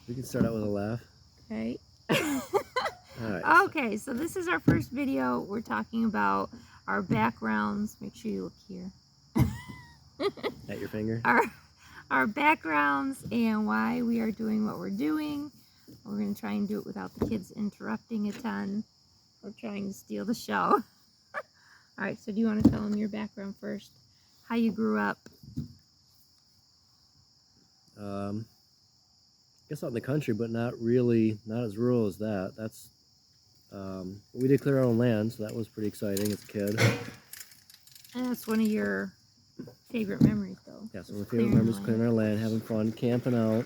We can start out with a laugh. Okay. All right. Okay, so this is our first video. We're talking about our backgrounds. Make sure you look here. At your finger. Our backgrounds and why we are doing what we're doing. We're going to try and do it without the kids interrupting a ton or trying to steal the show. All right, so do you want to tell them your background first? How you grew up? I guess out in the country, but not as rural as that. That's we did clear our own land, so that was pretty exciting as a kid. And that's one of your favorite memories, though. Yeah, so my favorite memories: clearing our land, having fun, camping out,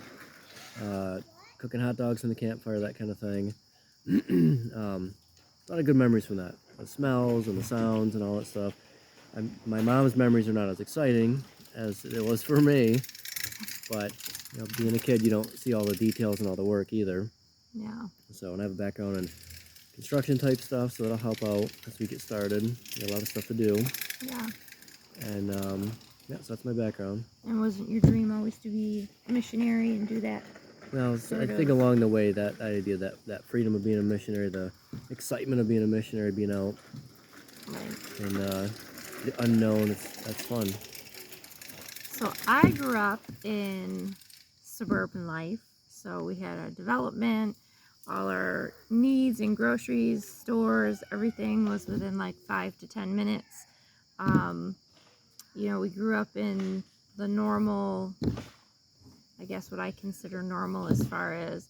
cooking hot dogs in the campfire, that kind of thing. A lot of good memories from that. The smells and the sounds and all that stuff. My mom's memories are not as exciting as it was for me, but being a kid, you don't see all the details and all the work either. Yeah. So, and I have a background in construction type stuff, so that'll help out as we get started. Got a lot of stuff to do. Yeah. And yeah, so that's my background. And wasn't your dream always to be a missionary and do that? Well, I think along the way that idea, that freedom of being a missionary, the excitement of being a missionary, being out, right, and the unknown, that's fun. So I grew up in suburban life. So we had a development, all our needs and groceries, stores, everything was within like 5 to 10 minutes. We grew up in the normal, I guess what I consider normal as far as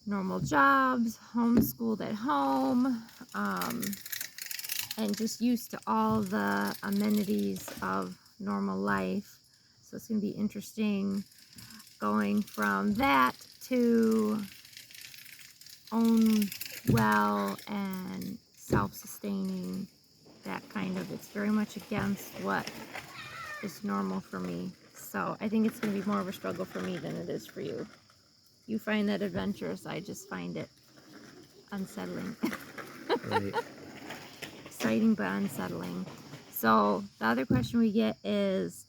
normal jobs, homeschooled at home, and just used to all the amenities of normal life. So it's going to be interesting going from that to own well and self-sustaining, that kind of, it's very much against what is normal for me. So I think it's going to be more of a struggle for me than it is for you. You find that adventurous, I just find it unsettling. Right. Exciting but unsettling. So the other question we get is,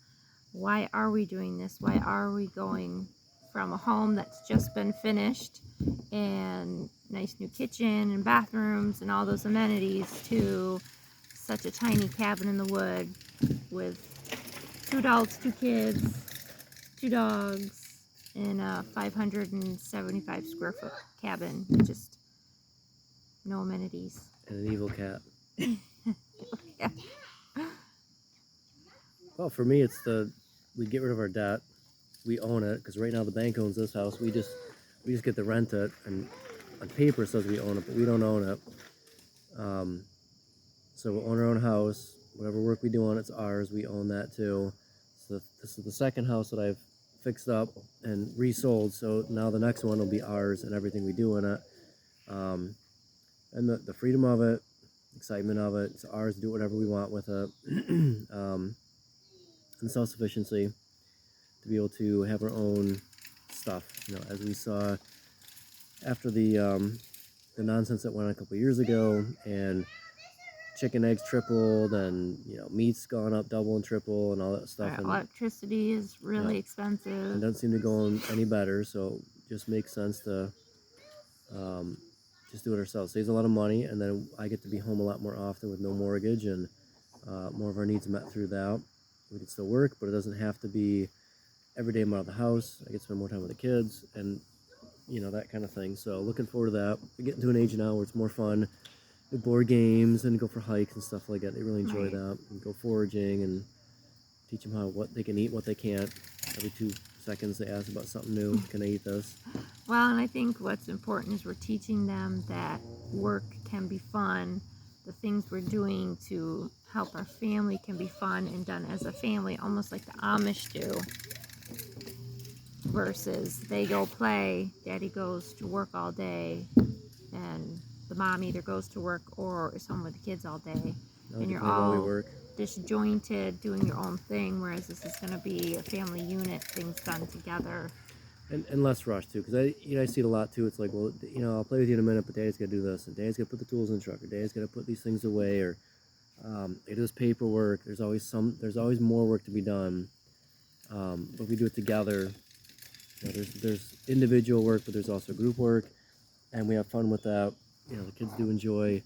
why are we doing this? Why are we going from a home that's just been finished and nice new kitchen and bathrooms and all those amenities to such a tiny cabin in the wood with 2 adults, 2 kids, 2 dogs, in a 575 square foot cabin with just no amenities? And an evil cat. Yeah. Well, for me, it's we get rid of our debt. We own it because right now the bank owns this house. We just get to rent it, and on paper it says we own it, but we don't own it. So we'll own our own house. Whatever work we do on it's ours. We own that too. So this is the second house that I've fixed up and resold. So now the next one will be ours and everything we do in it. And the freedom of it, excitement of it, it's ours to do whatever we want with it. And self-sufficiency, to be able to have our own stuff. As we saw after the nonsense that went on a couple of years ago, and chicken eggs tripled, and meat's gone up double and triple, and all that stuff. Our and electricity is really expensive. And doesn't seem to go any better. So just makes sense to just do it ourselves. Saves a lot of money, and then I get to be home a lot more often with no mortgage, and more of our needs met through that. We can still work, but it doesn't have to be every day I'm out of the house. I get to spend more time with the kids, and that kind of thing. So looking forward to that. We're getting to an age now where it's more fun. Do board games and go for hikes and stuff like that. They really enjoy that. And go foraging and teach them what they can eat, what they can't. Every 2 seconds they ask about something new. Can I eat this? Well, and I think what's important is we're teaching them that work can be fun. The things we're doing to help our family can be fun and done as a family, almost like the Amish do. Versus they go play, daddy goes to work all day, and the mom either goes to work or is home with the kids all day. And you're all disjointed doing your own thing, whereas this is going to be a family unit, things done together. And less rush too, because I see it a lot too. It's like, well, I'll play with you in a minute, but Daddy's got to do this, and Daddy's got to put the tools in the truck, or Daddy's got to put these things away, or it is paperwork. There's always more work to be done. But we do it together. There's individual work, but there's also group work, and we have fun with that. The kids do enjoy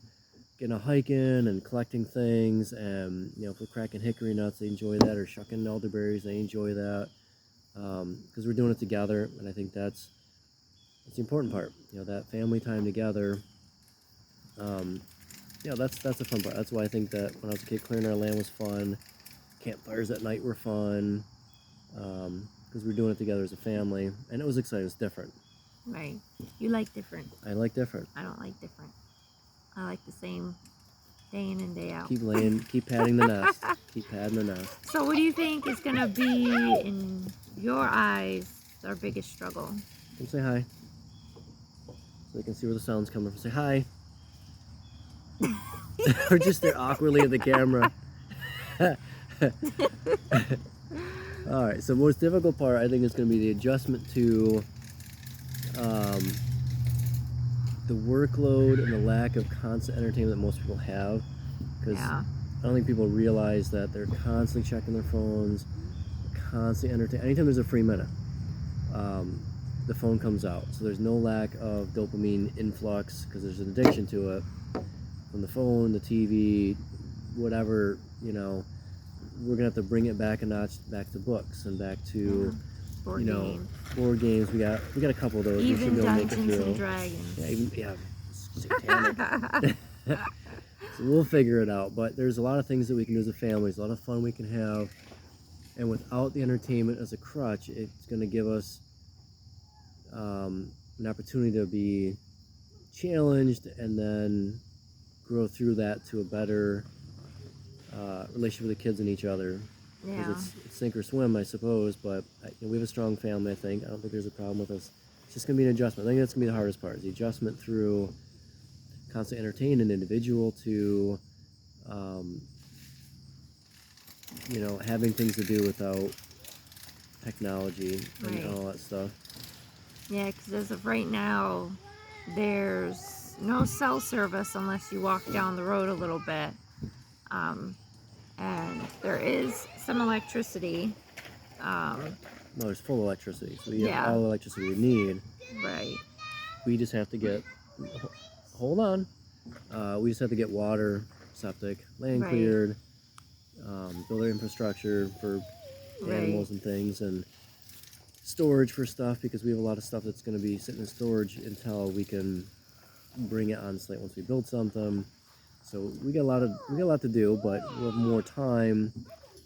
getting a hike in and collecting things, and if we're cracking hickory nuts, they enjoy that, or shucking elderberries, they enjoy that, because we're doing it together, and I think that's the important part. That family time together. Um, that's the fun part. That's why I think that when I was a kid, clearing our land was fun. Campfires at night were fun, because we're doing it together as a family, and it was exciting. It was different. Right. You like different. I like different. I don't like different. I like the same day in and day out. Keep padding the nest. Keep padding the nest. So what do you think is going to be, in your eyes, our biggest struggle? Come say hi. So they can see where the sound's coming from. Say hi. Or just stare awkwardly at the camera. All right, so most difficult part, I think, is going to be the adjustment to the workload and the lack of constant entertainment that most people have. Because Yeah. I don't think people realize that they're constantly checking their phones, constantly entertaining. Anytime there's a free minute, the phone comes out. So there's no lack of dopamine influx, because there's an addiction to it. From the phone, the TV, whatever, we're gonna have to bring it back a notch, back to books and back to Board games. board games. We got a couple of those. We Even should be able to make it Dungeons through. and Dragons. Yeah, satanic. So we'll figure it out. But there's a lot of things that we can do as a family. There's a lot of fun we can have, and without the entertainment as a crutch, it's gonna give us an opportunity to be challenged and then grow through that to a better relationship with the kids and each other. Yeah. Because it's sink or swim, I suppose, but we have a strong family, I think. I don't think there's a problem with us. It's just going to be an adjustment. I think that's going to be the hardest part, is the adjustment through constant entertaining an individual to, having things to do without technology and Right. all that stuff. Yeah, because as of right now, there's no cell service unless you walk down the road a little bit. And there is some electricity. Well, there's full electricity, so we Yeah. have all the electricity we need. Right. We just have to get, hold on, we just have to get water, septic, land Right. cleared, build our infrastructure for Right. animals and things, and storage for stuff, because we have a lot of stuff that's going to be sitting in storage until we can bring it on site once we build something. So we got a lot to do, but we'll have more time,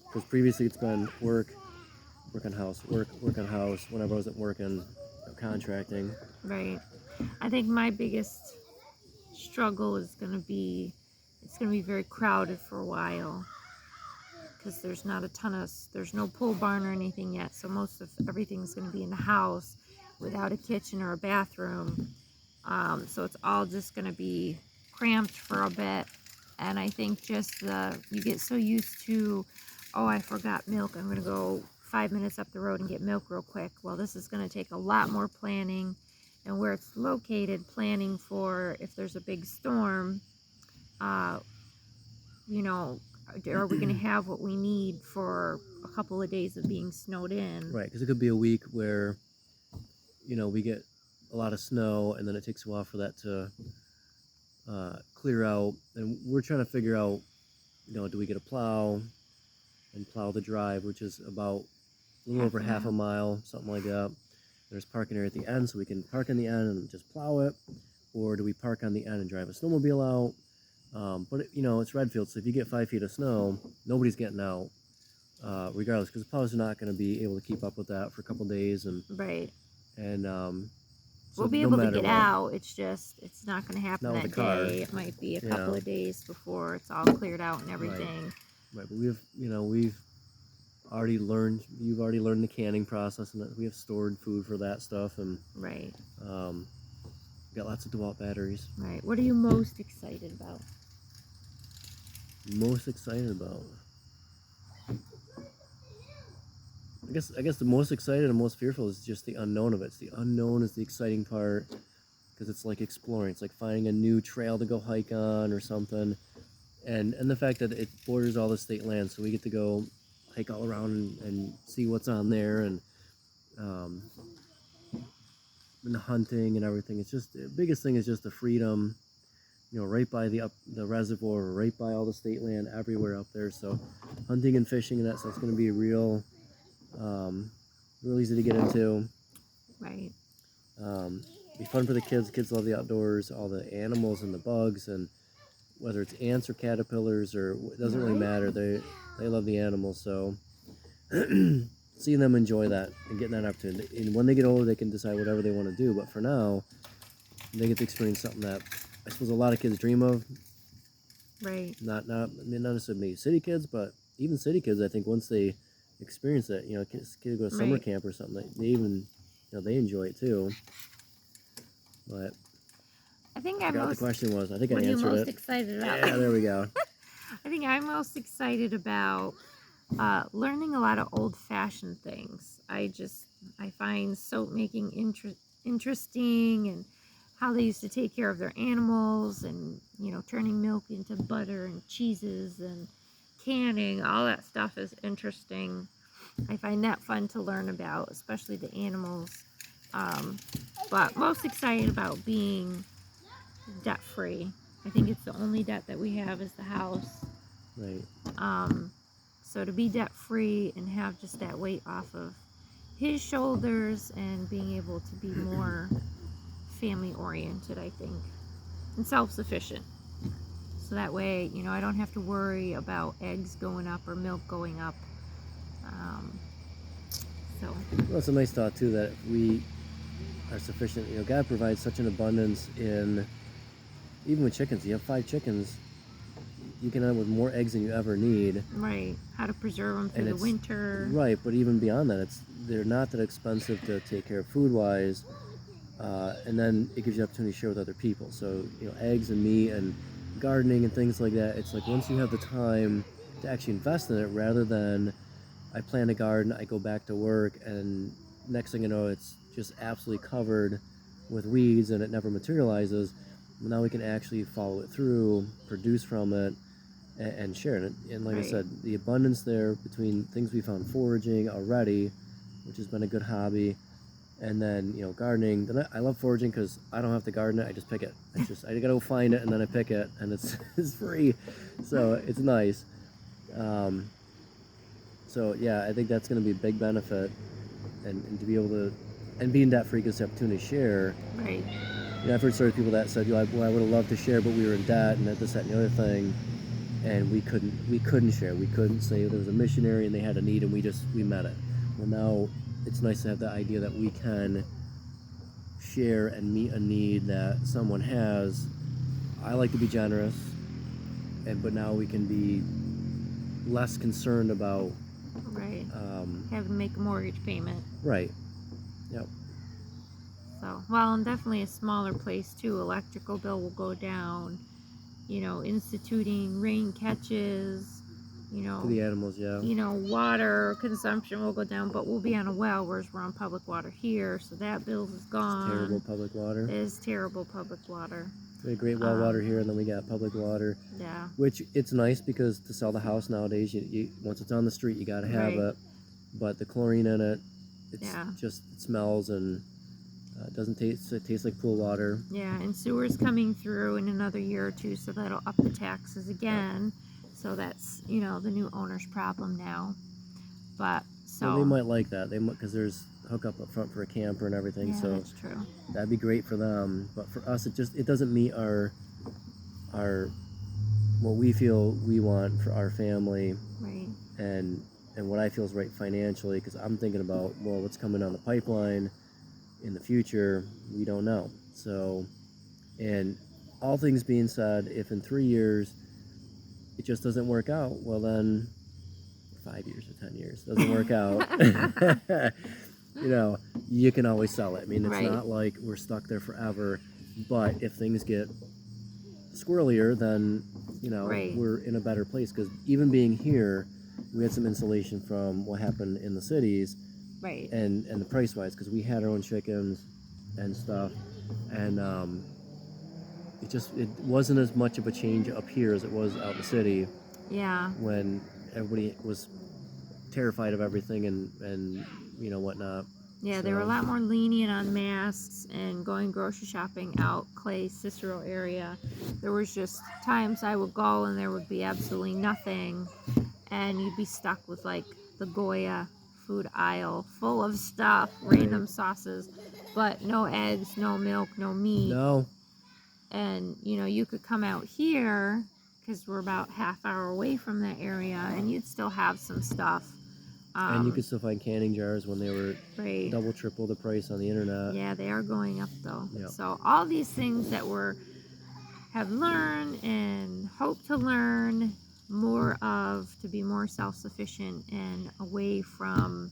because previously it's been work on house, work on house. Whenever I wasn't working, contracting. Right. I think my biggest struggle is going to be, it's going to be very crowded for a while, because there's not a ton of, there's no pole barn or anything yet, so most of everything's going to be in the house without a kitchen or a bathroom. So it's all just going to be cramped for a bit. And I think just you get so used to, oh, I forgot milk, I'm going to go 5 minutes up the road and get milk real quick. Well, this is going to take a lot more planning, and where it's located, planning for if there's a big storm, are we going to have what we need for a couple of days of being snowed in? Right, because it could be a week where, we get a lot of snow, and then it takes a while for that to clear out, and we're trying to figure out, do we get a plow and plow the drive, which is about a little over half a mile, something like that. There's parking area at the end, so we can park in the end and just plow it, or do we park on the end and drive a snowmobile out? But it's Redfield, so if you get 5 feet of snow, nobody's getting out, regardless, because the plow's not going to be able to keep up with that for a couple days, and Right. so We'll be no able to matter get what. out. It's just, it's not going to happen Not that with a car. day. It might be a Yeah. couple of days before it's all cleared out and everything. Right, but we've already learned. You've already learned the canning process, and that we have stored food for that stuff, and Right. got lots of DeWalt batteries. Right. What are you most excited about? Most excited about. I guess the most excited and most fearful is just the unknown of it. It's the unknown is the exciting part, because it's like exploring. It's like finding a new trail to go hike on or something, and the fact that it borders all the state land, so we get to go hike all around and see what's on there, and and the hunting and everything. It's just the biggest thing is just the freedom, right by the reservoir, right by all the state land everywhere up there. So hunting and fishing and that stuff's going to be real easy to get into. Right. Be fun for the kids. Kids love the outdoors, all the animals and the bugs, and whether it's ants or caterpillars or it doesn't really matter. They love the animals. So seeing them enjoy that and getting that opportunity. And when they get older, they can decide whatever they want to do. But for now, they get to experience something that I suppose a lot of kids dream of. Right. Not necessarily maybe city kids, but even city kids, I think once they experience it, kids go to summer camp or something, they even, they enjoy it too. But I think I I'm forgot most. the question was. I think I What are you answered most it. excited about? Yeah, there we go. I think I'm most excited about learning a lot of old-fashioned things. I find soap making interesting, and how they used to take care of their animals, and turning milk into butter and cheeses and canning. All that stuff is interesting. I find that fun to learn about, especially the animals. But most excited about being debt free. I think it's the only debt that we have is the house. Right. So to be debt free and have just that weight off of his shoulders, and being able to be more family oriented, I think, and self sufficient. So that way, I don't have to worry about eggs going up or milk going up. So Well, it's a nice thought too that we are sufficient. God provides such an abundance in, even with chickens. You have 5 chickens, you can end up with more eggs than you ever need. Right. How to preserve them through the winter. Right, but even beyond that, they're not that expensive to take care of food wise, and then it gives you the opportunity to share with other people. So eggs and meat and gardening and things like that. It's like once you have the time to actually invest in it, rather than I plant a garden, I go back to work, and next thing you know, it's just absolutely covered with weeds and it never materializes. Now we can actually follow it through, produce from it, and share it. And like I said, the abundance there between things we found foraging already, which has been a good hobby, and then gardening. Then I love foraging because I don't have to garden it. I just pick it. I gotta go find it and then I pick it, and it's free, so it's nice. So yeah, I think that's going to be a big benefit, and to be able to, and being debt free gives the opportunity to share. Right. I've heard stories of people that said, I would have loved to share, but we were in debt and this, that, and the other thing, and we couldn't share. We couldn't say there was a missionary and they had a need and we met it. Well, now it's nice to have the idea that we can share and meet a need that someone has. I like to be generous, but now we can be less concerned about having to make a mortgage payment. Right. Yep. So, well, and definitely a smaller place too. Electrical bill will go down. Instituting rain catches. For the animals, yeah. Water consumption will go down, but we'll be on a well, whereas we're on public water here, so that bill is gone. It's terrible public water. It is terrible public water. We have great well water here, and then we got public water. Yeah. Which it's nice because to sell the house nowadays, you once it's on the street, you got to have it. But the chlorine in it, it smells and it doesn't taste. It tastes like pool water. Yeah, and sewer's coming through in another year or two, so that'll up the taxes again. So that's the new owner's problem now. But well, they might like that. Because there's hookup up front for a camper and everything. Yeah, so that's true. That'd be great for them. But for us, it doesn't meet our what we feel we want for our family. Right. And what I feel is right financially, because I'm thinking about, well, what's coming down the pipeline in the future, we don't know. So, and all things being said, if in 3 years it just doesn't work out, well then 5 years or 10 years doesn't work out, you can always sell it. I mean, it's not like we're stuck there forever, but if things get squirrelier, then, we're in a better place, because even being here, we had some insulation from what happened in the cities, and the price wise, because we had our own chickens and stuff, and it wasn't as much of a change up here as it was out in the city. Yeah. When everybody was terrified of everything and whatnot. Yeah, they were a So- lot more lenient on masks and going grocery shopping out Clay Cicero area. There was just times I would go and there would be absolutely nothing, and you'd be stuck with like the Goya food aisle full of stuff, random sauces, but no eggs, no milk, no meat. No. And you know, you could come out here because we're about half hour away from that area, and you'd still have some stuff. And you could still find canning jars when they were Right. double, triple the price on the internet. Yeah, they are going up though. Yep. So all these things that have learned and hope to learn more of, to be more self-sufficient and away from,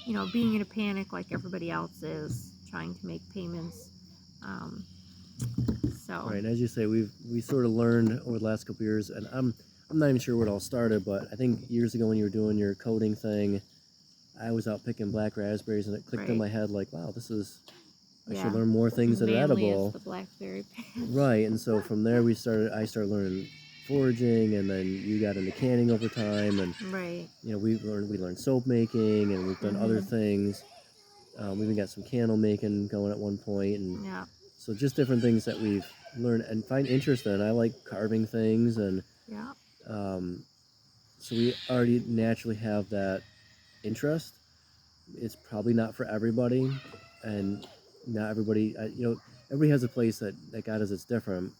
you know, being in a panic like everybody else is, trying to make payments. So Right, and as you say, we sort of learned over the last couple of years, and I'm not even sure where it all started, but I think years ago when you were doing your coding thing, I was out picking black raspberries, and it clicked in Right. my head like, wow, I yeah, should learn more things that are mainly edible. it's the blackberry patch. Right, and so from there I started learning foraging, and then you got into canning over time, and Right. you know we learned soap making, and we've done other things. We even got some candle making going at one point, and Yeah. so just different things that we've learned and find interest in. I like carving things, and Yeah. so we already naturally have that interest. It's probably not for everybody, and not everybody. Everybody has a place that God is. It's different.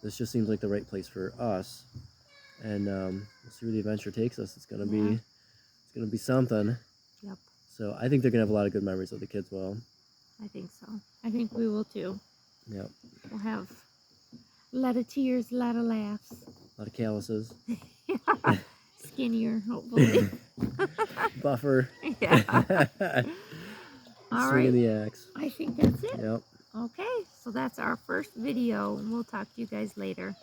This just seems like the right place for us, and we'll see where the adventure takes us. It's gonna be something. Yep. So I think they're gonna have a lot of good memories of the kids. Will. I think so. I think we will too. Yep. We'll have a lot of tears, a lot of laughs. A lot of calluses. Skinnier, hopefully. Buffer. Yeah. All Swinging right. the axe. I think that's it. Yep. Okay, so that's our first video, and we'll talk to you guys later.